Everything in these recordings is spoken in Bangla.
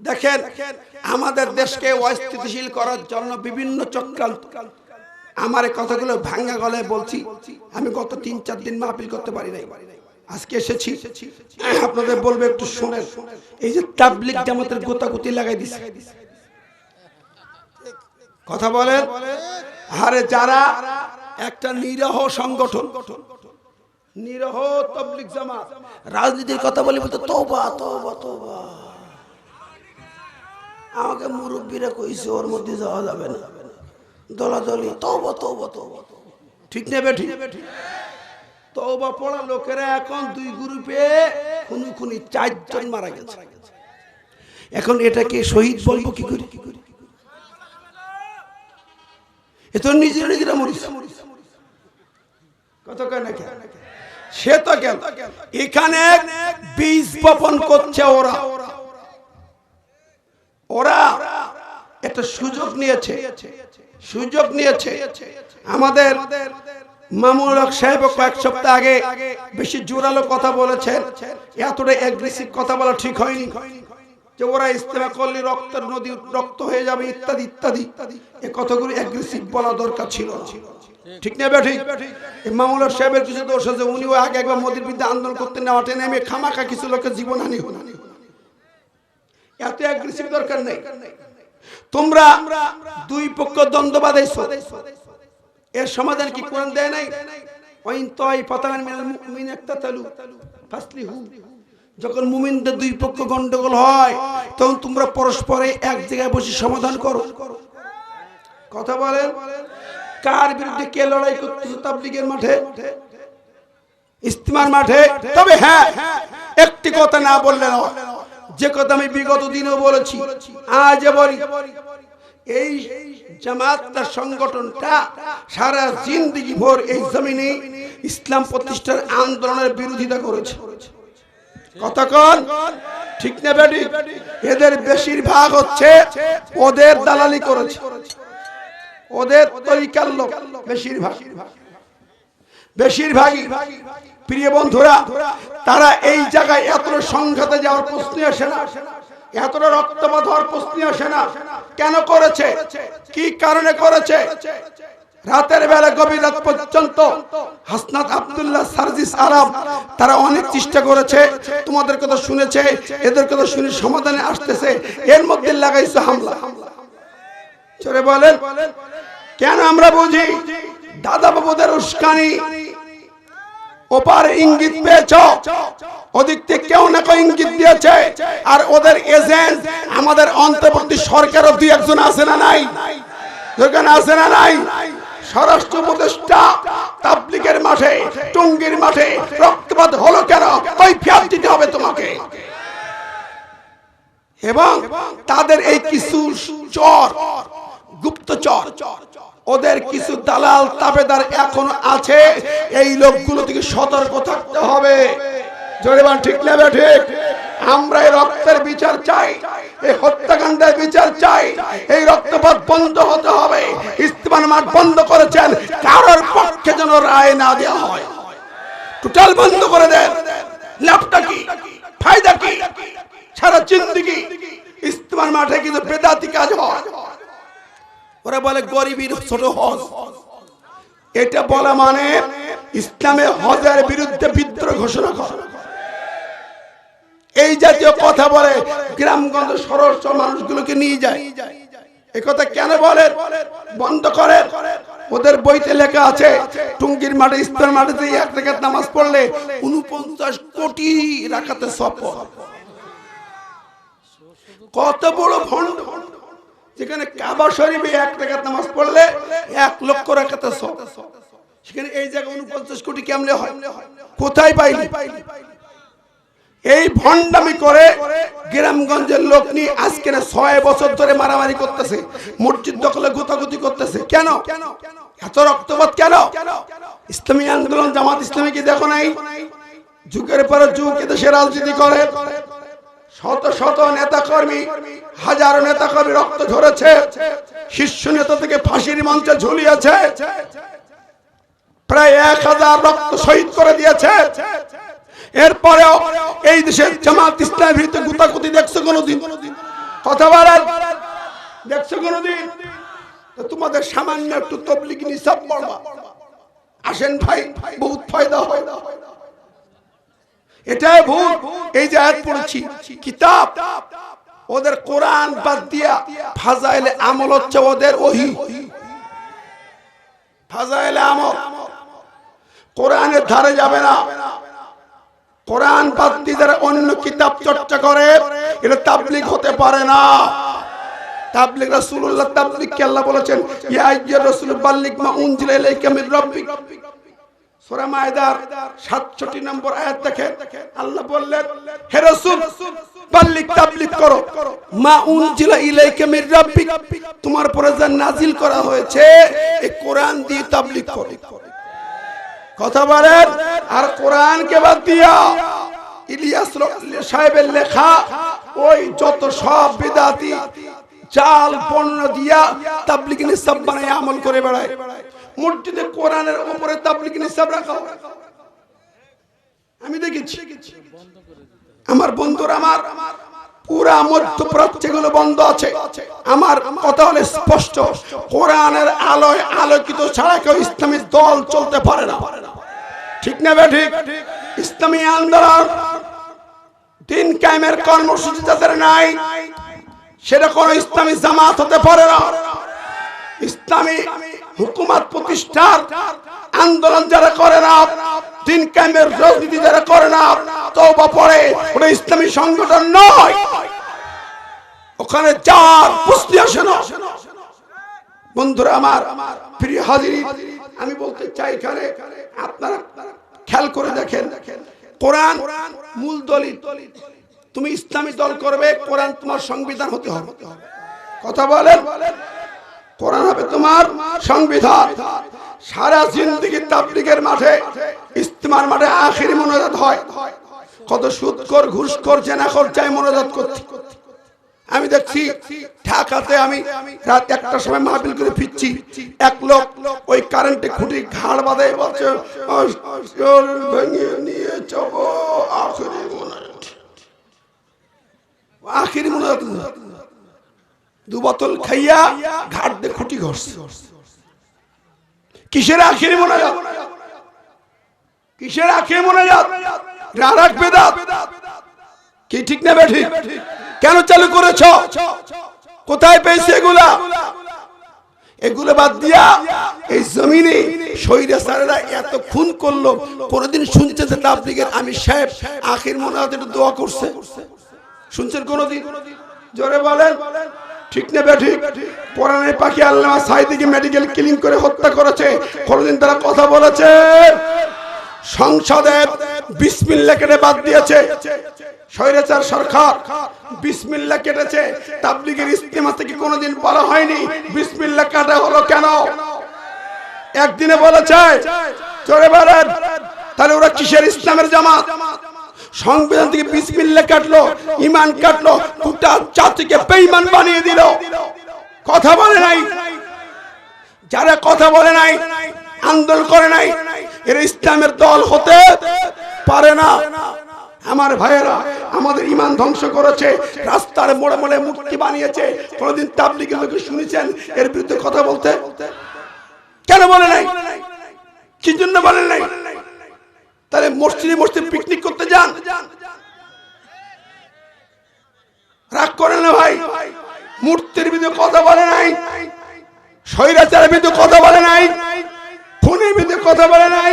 দেখেন আমাদের দেশকে অস্থিতিশীল করার জন্য বিভিন্ন চক্রান্ত। আমার এই কথাগুলো ভাঙা গলায় বলছি, আমি গত 3-4 দিন মাহফিল করতে পারি নাই, আজকে এসেছি আপনাদের বলবো একটু শুনেন। এই যে তাবলীগ জামাতের গোতাগুতি লাগাই দিছে, কথা বলেন। আরে যারা একটা নিরহ সংগঠন, নিরহ তাবলীগ জামাত রাজনীতির কথা বলি বলতে তওবা তওবা তওবা, আমাকে মুরব্বীরা কইছে ওর মধ্যে যাওয়া যাবে না, দলাদলি তওবা তওবা তওবা, ঠিক নেবে ঠিক। তওবা পড়া লোকেরা এখন 2 গ্রুপে খুনি 4 জন মারা গেছে। এখন এটাকে শহীদ বলবো কি করে? এ তো নিজেরা মরিস, কত কেন সে তো কেন এখানে বীজ বপন করছে ওরা একটা সুযোগ নিয়েছে। আমাদের মামুনুল হক সাহেব কয়েক সপ্তাহ আগে বেশি জোরালো কথা বলেছেন, এতটা অ্যাগ্রেসিভ কথা বলা ঠিক হয়নি, যে ওরা ইস্তেমা করলে রক্তের নদী রক্ত হয়ে যাবে ইত্যাদি ইত্যাদি। এই কথাগুলো অ্যাগ্রেসিভ বলা দরকার ছিল, ঠিক না ঠিক? মামুনুল হক সাহেবের কিছু দোষ আছে, উনিও আগে একবার মোদির বিরুদ্ধে আন্দোলন করতে নেওয়াতে নেমে খামাখা কিছু লোকের জীবনহানি হল, এত অ্যাগ্রেসিভ দরকার নেই। তোমরা 2 পক্ষ দ্বন্দ্ব বাঁধাইছো, এর সমাধান কি কোরআন দেয় নাই? ওয়াইন তাইফাতান মিনাল মুমিনিনা ইকতাতালু ফাসলিহু, যখন মুমিনদের 2 পক্ষ গন্ডগোল হয় তখন তোমরা পরস্পরে এক জায়গায় বসে সমাধান করো, কথা বলেন। কার বিরুদ্ধে কে লড়াই করতেছে? তাবলীগের মাঠে, ইস্তেমার মাঠে। তবে হ্যাঁ, একটি কথা না বললে না, যে কথা আমি বিগত দিনেও বলেছি, আজ বলি, এই জামাতটা সংগঠনটা সারা জিন্দেগি ভর এই জমিনে ইসলাম প্রতিষ্ঠার আন্দোলনের বিরোধিতা করেছে, কতক্ষণ ঠিক না বেটি? এদের বেশিরভাগ হচ্ছে ওদের দালালি করেছে, ওদের তরিকার লোক বেশিরভাগই। প্রিয় বন্ধুরা, তারা এই জায়গায় এতটা সংঘাতে যাওয়ার প্রশ্ন আসে না, এতটা রক্তপাত হওয়ার প্রশ্ন আসে না। কেন করেছে? কি কারণে করেছে? রাতের বেলা গভীর রাত পর্যন্ত হাসনাত আব্দুল্লাহ, সার্জিস আরব তারা অনেক চেষ্টা করেছে, তোমাদের কথা শুনেছে, এদের কথা শুনে সমাধানে আসতেছে, এর মধ্যে লাগাইছে হামলা। চলে বলেন কেন? আমরা বুঝি দাদা বাবুদের উস্কানি, ওপার ইঙ্গিত পেয়েছ, ওদিক থেকে কেউ না কেউ ইঙ্গিত দিয়েছে, আর ওদের এজেন্ট আমাদের অন্তর্বর্তী সরকারও 2-1 জন আছে না নাই? আছে না নাই? স্বরাষ্ট্র উপদেষ্টা তাবলীগের মাঠে, টঙ্গীর মাঠে রক্তপাত হলো কেন? কৈফিয়ত দিতে হবে তোমাকে। এবং তাদের এই কিছু চর, গুপ্তচর, ওদের কিছু দালাল তাবেদার এখনো আছে, এই লোকগুলো থেকে সতর্ক থাকতে হবে। জোরে বলেন ঠিক না ঠিক? আমরা এই রক্তের বিচার চাই, এই হত্যাকাণ্ডের বিচার চাই, এই রক্তপাত বন্ধ হতে হবে। ইস্তেমার মাঠ বন্ধ করেছেন, কারোর পক্ষে যেন রায় না দেওয়া হয়, টোটাল বন্ধ করে দেন। লাভটা কি, ফায়দা কি? সারা জিন্দেগি ইস্তেমার মাঠে কিন্তু বেদাতি কাজ হয়। ওরা বলে গরিবের ছোট হজ, এটা বলা মানে ইসলামে হজের বিরুদ্ধে বিদ্রোহ ঘোষণা করা। এই জাতীয় কথা বলে গ্রামগঞ্জ সরল মানুষগুলোকে নিয়ে যায়। এই কথা কেন বলে? বন্ধ করে। ওদের বইতে লেখা আছে টঙ্গীর মাঠে, ইস্তেমার মাঠে 1 রাকাত নামাজ পড়লে 49 কোটি রাকাতে সওয়াব। কত বড় ভণ্ড! যেখানে কাবা শরীফে 1 রাকাত নামাজ পড়লে 1 লক্ষ রাকাতে সওয়াব, সেখানে এই জায়গায় 49 কোটি কেমনে হয়? কোথায় পাইলি? এই ভণ্ডামি করে গ্রামগঞ্জের লোক নিয়ে আজকে না 6 বছর ধরে মারামারি করতেছে, মসজিদ দখলে গোতাগুতি করতেছে। কেন এত রক্তপাত? কেন? ইসলামী আন্দোলন, জামাত ইসলামী কি দেখো নাই? যুগের পর যুগ এদেশে রাজনীতি করে, শত শত নেতা কর্মী, হাজারো নেতা কর্মী রক্ত ঝরেছে, শীর্ষ নেতা থেকে ফাঁসির মঞ্চে ঝুলিয়েছে, প্রায় 1000 রক্ত শহীদ করে দিয়েছে। এরপরেও এই দেশের জামাত ইসলামের ভিতরে গুতাগুতি দেখছো কোনদিন? কথা বলেন, দেখছো কোনদিন? তোমাদের সামান্য একটু তাবলীগ নিসাব পড়বা, আসেন ভাই, বহুত ফায়দা হয়। এটাই ভুল। এই যে আয়াত পড়েছি, কিতাব ওদের কোরআন বাদ দিয়া ফাজাইলে আমল হচ্ছে ওদের ওহী। ফাজাইলে আমল কোরআনের ধারে যাবে না। কোরআন বাদ দিয়ে যারা অন্য কিতাব চর্চা করে এটা তাবলীগ হতে পারে না। তাবলীগ রাসূলুল্লাহ তাবলীগ কে আল্লাহ বলেছেন, ইয়া আইয়ুহার রাসূল বাল্লিগ মা উনজিলা ইলাইকা মির রাব্বিক। সূরা মায়দার 67 নম্বর আয়াত দেখেন, আল্লাহ বললেন, হে রাসূল বাল্লিগ তাবলীগ করো মা উনজিলা ইলাইকা মির রাব্বিক, তোমার উপরে যা নাজিল করা হয়েছে এই কোরআন দিয়ে তাবলীগ করো। কথা বলেন। আর কোরআনকে বাদ দিয়া ইলিয়াস সাহেবের লেখা ওই যত সব বিদআতি জাল পণ্য দিয়া তাবলীগ নিসাব বানায় আমল করে বেড়ায়। মসজিদে কোরআনের উপরে তাবলীগ নিসাব রাখা হয়, আমি দেখেছি। আমার বন্ধুরা, আমার পুরা মধ্যপ্রাচ্যে গুলো বন্ধ আছে। আমার কথা হলে স্পষ্ট, কোরআনের আলোয় আলোকিত ছাড়া কেউ ইসলামী দল চলতে পারে না। ঠিক না ঠিক? ইসলামী আন্দোলন দিন কায়েমের কর্মসূচি যাদের নাই সেটা কোন ইসলামী জামাত হতে পারে না। ইসলামী হুকুমত প্রতিষ্ঠার আন্দোলন যারা করে না, দিন কায়েমের রাজনীতি যারা করে না, তওবা পড়ে, ওটা ইসলামী সংগঠন নয়। ওখানে চার পুষ্টি আসে না। বন্ধুরা আমার, প্রিয় হাজিরিন, আমি বলতে চাই এখানে আপনারা খেয়াল করে দেখেন, কোরআন মূল দলিল। তুমি ইসলামী দল করবে, কোরআন তোমার সংবিধান হতে হবে। কথা বলেন, কোরআন হবে তোমার সংবিধান। সারা জিন্দেগি তাবলীগের মাঠে, ইস্তেমার মাঠে আখিরি মোনাজাত হয়। কত সুদখোর, ঘুষখোর, জেনাখোর যায় মোনাজাত করতে। আমি দেখছি ঢাকাতে, আমি রাত 1টার সময় মাহফিল করে ফিরছি, এক লোক ওই কারেন্টে খুঁটি ঘাড় বাঁধে বলছে, ভেঙে নিয়ে যাব আখিরি মোনাজাত। আখিরি মোনাজাত 2 বোতল খাইয়া ঘাট দিয়ে খুঁটি ঘষছে। কিসের আখিরি মোনাজাত? কিসের আখিরি মোনাজাত? রারাক বেদাত। কি ঠিক না বেঠিক? কেন চালু করেছ? কোথায় পেয়েছে এগুলা? এগুলো বাদ দিয়া এই জমিনে স্বৈরাচারেরা এত খুন করলো, কোনদিন শুনছে যে তাবলীগের আমির সাহেব আখির মোনাজাতে একটু দোয়া করছে? শুনছেন কোনদিন? জোরে বলেন, ঠিক না বেঠিক? কোরআনের পাখি আল্লামা সাঈদীকে মেডিকেল ক্লিন করে হত্যা করেছে, কোনদিন তারা কথা বলেছে? সংসদে বিসমিল্লাহ কেটে বাদ দিয়েছে স্বৈরাচার সরকার। বিসমিল্লাহ কেটেছে, তাবলীগের ইজতিমা থেকে কোনদিন বলা হয়নি বিসমিল্লাহ কাটা হলো কেন? একদিনে বলেছে। চলে বলেন, তাহলে ওরা কিসের ইসলামের জামাত? সংবিধান থেকে বিসমিল্লাহ কাটলো, ঈমান কাটলো, গোটা জাতিকে বেঈমান বানিয়ে দিল। কথা বলে নাই। যারা কথা বলে নাই, আন্দোলন করে নাই, এরা ইসলামের দল হতে পারে না। আমার ভাইয়েরা, আমাদের ঈমান ধ্বংস করেছে, রাস্তার মোড়ে মোড়ে মূর্তি বানিয়েছে। কোনদিন তাবলীগের লোকে শুনেছেন এর বিরুদ্ধে কথা বলতে? কেন বলে নাই? কি জন্য বলেন নাই? তাহলে মসজিদে মসজিদে পিকনিক করতে যান, রাগ করেন না ভাই। মূর্তির বিরুদ্ধে কথা বলে নাই, স্বৈরাচারের বিরুদ্ধে কথা বলে নাই, খুনের বিরুদ্ধে কথা বলে নাই,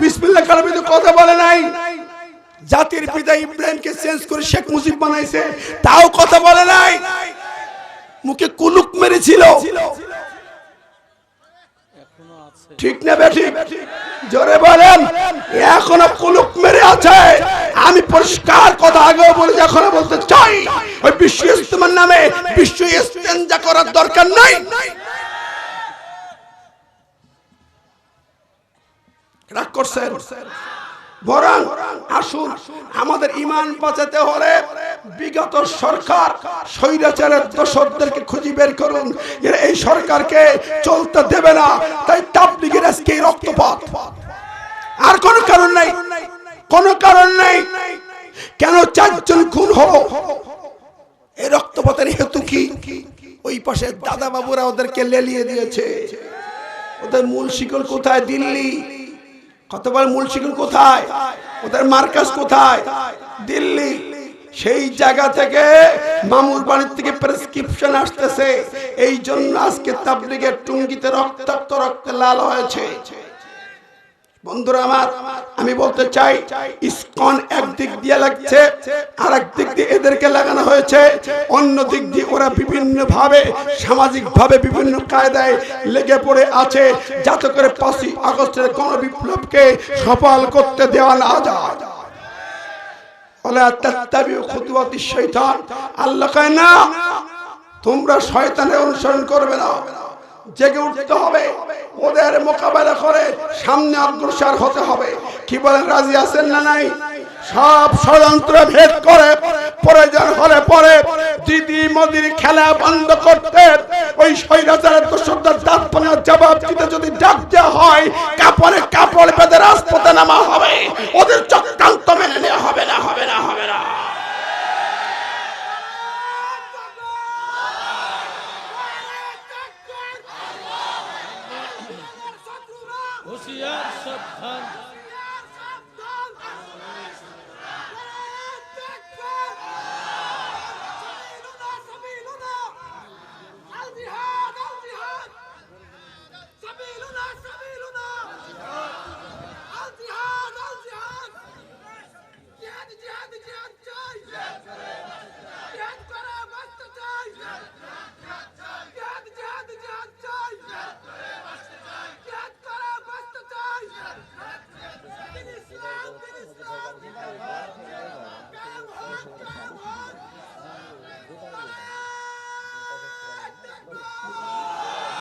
বিসমিল্লাহ কাটার বিরুদ্ধে কথা বলে নাই। জাতির পিতা ইব্রাহিমকে চেঞ্জ করে শেখ মুজিব বানাইছে, তাও কথা বলে নাই। মুখে কুলুক মেরেছিল। ঠিক না বেঠিক? জোরে বলেন, এখনো কুলুক মেরে আছে। আমি পরিষ্কার কথা আগেও বলে এখনো বলতে চাই, ওই বিশ্ব ইজতেমার নামে বিশ্ব ইস্তেঞ্জা করার দরকার নাই। রাগ করছেন? বরং আসুন, আমাদের ঈমান বাঁচাতে হলে বিগত সরকার স্বৈরাচারের দোষরদেরকে খুঁজে বের করুন। এরা এই সরকারকে চলতে দেবে না। তাই তাবলীগের আজকে রক্তপাত, আর কোনো কারণ নাই। কোনো কারণ নাই। কেন 4 জন খুন হলো? এই রক্তপাতের হেতু কি? ওই পাশে দাদা বাবুরা ওদেরকে লেলিয়ে দিয়েছে। ওদের মূল শিকল কোথায়? দিল্লি। কতবার মূল শিকল কোথায়? ওদের মার্কাজ কোথায়? দিল্লি। সেই জায়গা থেকে মামুর বাড়ির থেকে প্রেসক্রিপশন আসতেছে, এই জন্য আজকে তাবলীগের টুঙ্গিতে রক্তাক্ত রক্তে লাল হয়েছে। বন্ধুরা আমার, আমি বলতে চাই ইসকন একদিক দিয়ে লাগছে, আর একদিক দিয়ে এদেরকে লাগানো হয়েছে। অন্য দিক দিয়ে ওরা বিভিন্ন ভাবে সামাজিক ভাবে বিভিন্ন কায়দায় লেগে পড়ে আছে, যাতে করে 5ই আগস্টের গণবিপ্লবকে সফল করতে দেওয়া না যায়। আল্লাহ কয় না, তোমরা শয়তানের অনুসরণ করবে না, জেগে উঠতে হবে, ওদের মোকাবেলা করে সামনে অগ্রসর হতে হবে। কি বলেন, রাজি আছেন না নাই? সব ষড়যন্ত্র ভেদ করে প্রয়োজন হলে পরে দিদি মোদির খেলা বন্ধ করতে ওই স্বৈরাচারের দোসরদের দাঁত ভাঙার জবাব দিতে যদি ডাক দেওয়া হয়, কাপড়ে কাপড় বেঁধে রাজপথে নামা হবে। ওদের চক্রান্ত মেনে নেওয়া হবে না, হবে